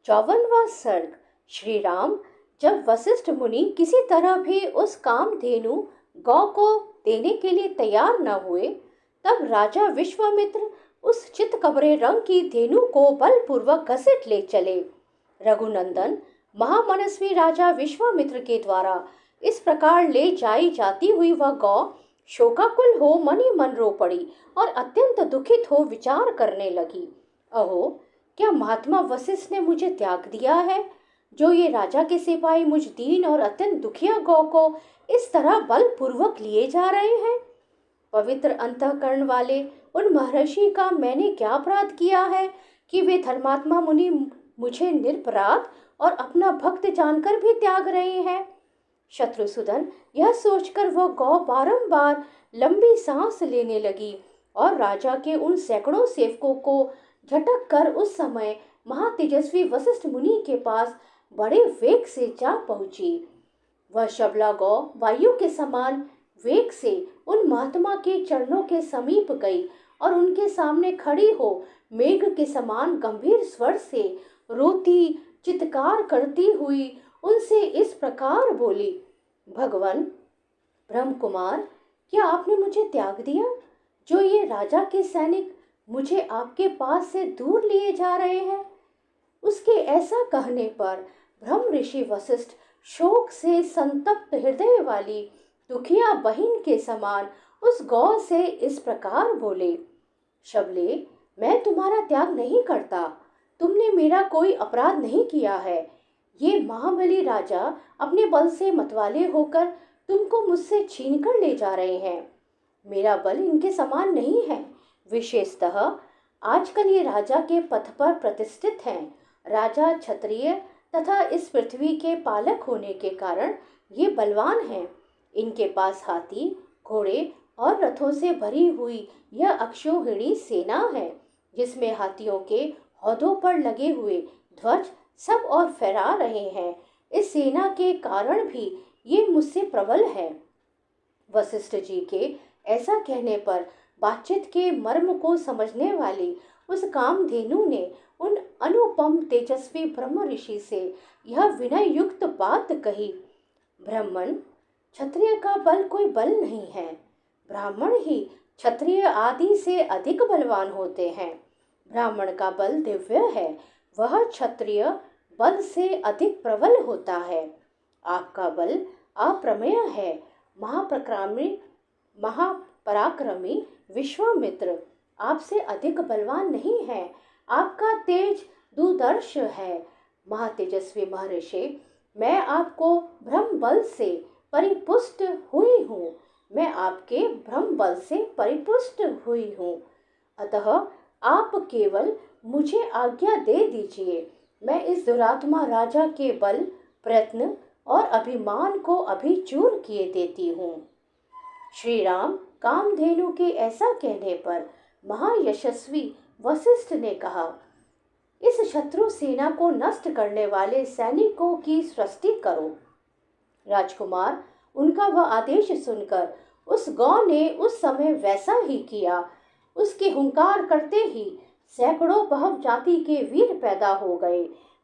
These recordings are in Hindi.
54वां सर्ग। श्री राम। जब वशिष्ठ मुनि किसी तरह भी उस कामधेनु गौ को देने के लिए तैयार न हुए, तब राजा विश्वामित्र उस चितकबरे रंग की धेनु को बलपूर्वक घसीट ले चले। रघुनंदन, महामनस्वी राजा विश्वामित्र के द्वारा इस प्रकार ले जाई जाती हुई वह गौ शोकाकुल हो मन ही मन रो पड़ी और अत्यंत दुखित हो विचार करने लगी। अहो, क्या महात्मा वशिष्ठ ने मुझे त्याग दिया है, जो ये राजा के सिपाही मुझ दीन और अत्यंत दुखिया गौ को इस तरह बलपूर्वक लिए जा रहे हैं। पवित्र अंतःकरण वाले उन महर्षि का मैंने क्या अपराध किया है कि वे धर्मात्मा मुनि मुझे निरपराध और अपना भक्त जानकर भी त्याग रहे हैं। शत्रुसूदन, यह सोचकर वह गौ बारंबार लंबी सांस लेने लगी और राजा के उन सैकड़ों सेवकों को झटक कर उस समय महातेजस्वी वशिष्ठ मुनि के पास बड़े वेग से जा पहुंची। वह शबला गौ वायु के समान वेग से उन महात्मा के चरणों के समीप गई और उनके सामने खड़ी हो मेघ के समान गंभीर स्वर से रोती चित्कार करती हुई उनसे इस प्रकार बोली। भगवान ब्रह्म कुमार, क्या आपने मुझे त्याग दिया, जो ये राजा के सैनिक मुझे आपके पास से दूर लिए जा रहे हैं? उसके ऐसा कहने पर ब्रह्म ऋषि वशिष्ठ शोक से संतप्त हृदय वाली दुखिया बहिन के समान उस गौ से इस प्रकार बोले। शबले, मैं तुम्हारा त्याग नहीं करता। तुमने मेरा कोई अपराध नहीं किया है। ये महाबली राजा अपने बल से मतवाले होकर तुमको मुझसे छीन कर ले जा रहे हैं। मेरा बल इनके समान नहीं है। विशेषतः आजकल ये राजा के पथ पर प्रतिष्ठित हैं। राजा क्षत्रिय तथा इस पृथ्वी के पालक होने के कारण ये बलवान हैं। इनके पास हाथी, घोड़े और रथों से भरी हुई यह अक्षौहिणी सेना है, जिसमें हाथियों के हौदों पर लगे हुए ध्वज सब और फहरा रहे हैं। इस सेना के कारण भी ये मुझसे प्रबल है। वशिष्ठ जी के ऐसा कहने पर बातचीत के मर्म को समझने वाली उस कामधेनु ने उन अनुपम तेजस्वी ब्रह्म ऋषि से यह विनय युक्त बात कही। ब्राह्मण, क्षत्रिय का बल कोई बल नहीं है। ब्राह्मण ही क्षत्रिय आदि से अधिक बलवान होते हैं। ब्राह्मण का बल दिव्य है, वह क्षत्रिय बल से अधिक प्रबल होता है। आपका बल अप्रमेय है। महापराक्रमी विश्वामित्र आपसे अधिक बलवान नहीं है। आपका तेज दुर्दर्श है। महातेजस्वी महर्षि, मैं आपको ब्रह्म बल से परिपुष्ट हुई हूँ। मैं आपके ब्रह्म बल से परिपुष्ट हुई हूँ। अतः आप केवल मुझे आज्ञा दे दीजिए। मैं इस दुरात्मा राजा के बल, प्रयत्न और अभिमान को अभी चूर किए देती हूँ। श्री राम। कामधेनु के ऐसा कहने पर महायशस्वी वशिष्ठ ने कहा, इस शत्रु सेना को नष्ट करने वाले सैनिकों की सृष्टि करो। राजकुमार, उनका वह आदेश सुनकर उस गौ ने उस समय वैसा ही किया। उसके हुंकार करते ही सैकड़ों बहु जाति के वीर पैदा हो गए।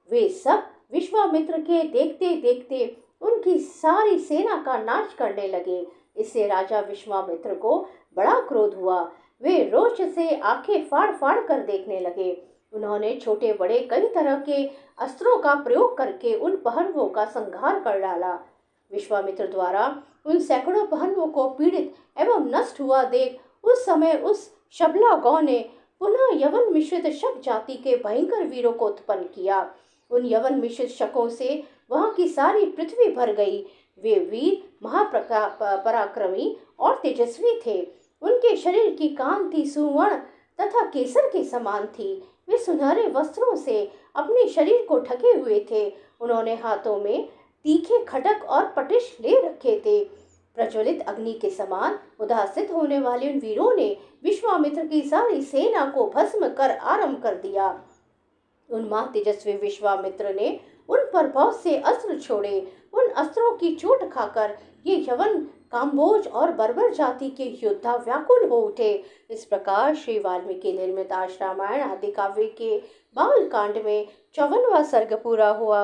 वे सब विश्वामित्र के देखते देखते उनकी सारी सेना का नाश करने लगे। इससे राजा विश्वामित्र को बड़ा क्रोध हुआ। वे रोष से आंखें फाड़ फाड़ कर देखने लगे। उन्होंने छोटे बड़े कई तरह के अस्त्रों का प्रयोग करके उन पहलवों का संहार कर डाला। विश्वामित्र द्वारा उन सैकड़ों पहलवों को पीड़ित एवं नष्ट हुआ देख उस समय उस शबला गौ ने पुनः यवन मिश्रित शक जाति के भयंकर वीरों को उत्पन्न किया। उन यवन मिश्रित शकों से वहां की सारी पृथ्वी भर गई। वे वीर महापराक्रमी और तेजस्वी थे। उनके शरीर की कांति सुवर्ण तथा केसर के समान थी। वे सुनहरे वस्त्रों से अपने शरीर को ढके हुए थे। उन्होंने हाथों में तीखे खड्ग और पटिश ले रखे थे। प्रज्वलित अग्नि के समान उदासित होने वाले उन वीरों ने विश्वामित्र की सारी सेना को भस्म कर आरंभ कर दिया। उन महातेजस्वी विश्वामित्र ने उन पर बहुत से अस्त्र छोड़े। उन अस्त्रों की चोट खाकर ये यवन, काम्बोज और बर्बर जाति के योद्धा व्याकुल हो उठे। इस प्रकार श्री वाल्मीकि निर्मित आश्रामायण आदि काव्य के बाल कांड में 54वां सर्ग पूरा हुआ।